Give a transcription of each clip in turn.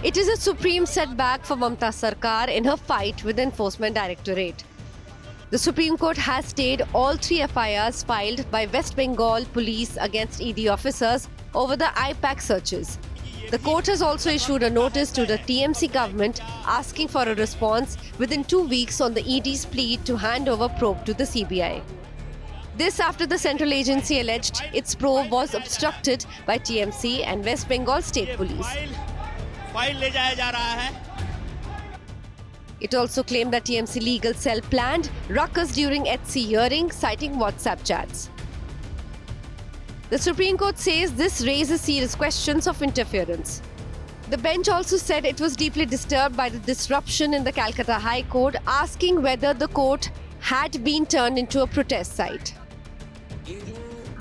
It is a supreme setback for Mamta Sarkar in her fight with the Enforcement Directorate. The Supreme Court has stayed all 3 FIRs filed by West Bengal police against ED officers over the IPAC searches. The court has also issued a notice to the TMC government asking for a response within 2 weeks on the ED's plea to hand over probe to the CBI. This after the central agency alleged its probe was obstructed by TMC and West Bengal State Police. It also claimed that TMC legal cell planned ruckus during HC hearing, citing WhatsApp chats. The Supreme Court says this raises serious questions of interference. The bench also said it was deeply disturbed by the disruption in the Calcutta High Court, asking whether the court had been turned into a protest site.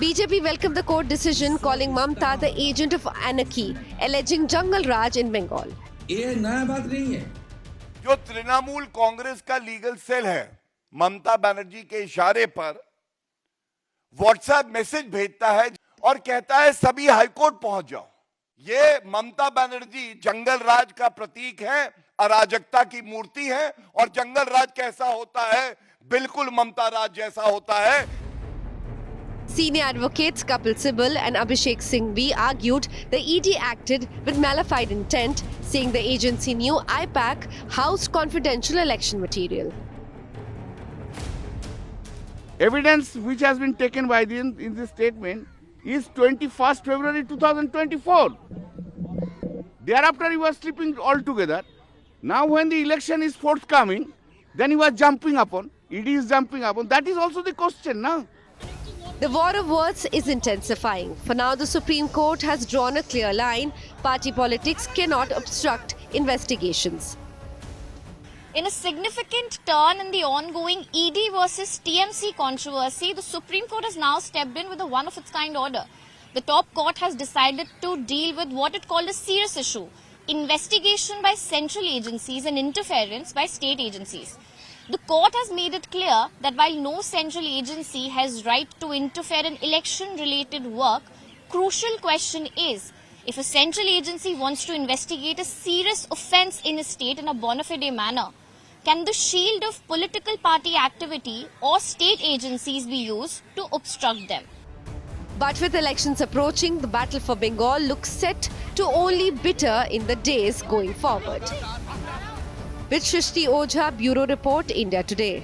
BJP welcomed the court decision, calling Mamta the agent of anarchy, alleging Jungle Raj in Bengal. ये नया बात नहीं है। जो तृणमूल कांग्रेस का legal cell है, ममता बनर्जी के इशारे पर व्हाट्सएप मैसेज भेजता है और कहता है सभी हाईकोर्ट पहुंच जाओ। ये ममता बनर्जी जंगल राज का प्रतीक है, अराजकता की मूर्ति है और जंगल राज कैसा होता है, बिल्कुल ममता राज जैसा होता है। Senior advocates Kapil Sibal and Abhishek Singhvi argued the ED acted with malified intent, saying the agency knew IPAC housed confidential election material. Evidence which has been taken by in this statement is 21st February 2024. Thereafter he was sleeping altogether. Now when the election is forthcoming, then he was jumping upon, ED is jumping upon. That is also the question now. The war of words is intensifying. For now, the Supreme Court has drawn a clear line. Party politics cannot obstruct investigations. In a significant turn in the ongoing ED versus TMC controversy, the Supreme Court has now stepped in with a one-of-its-kind order. The top court has decided to deal with what it called a serious issue: investigation by central agencies and interference by state agencies. The court has made it clear that while no central agency has right to interfere in election-related work, crucial question is, if a central agency wants to investigate a serious offence in a state in a bona fide manner, can the shield of political party activity or state agencies be used to obstruct them? But with elections approaching, the battle for Bengal looks set to only bitter in the days going forward. With Shrishti Ojha, Bureau Report, India Today.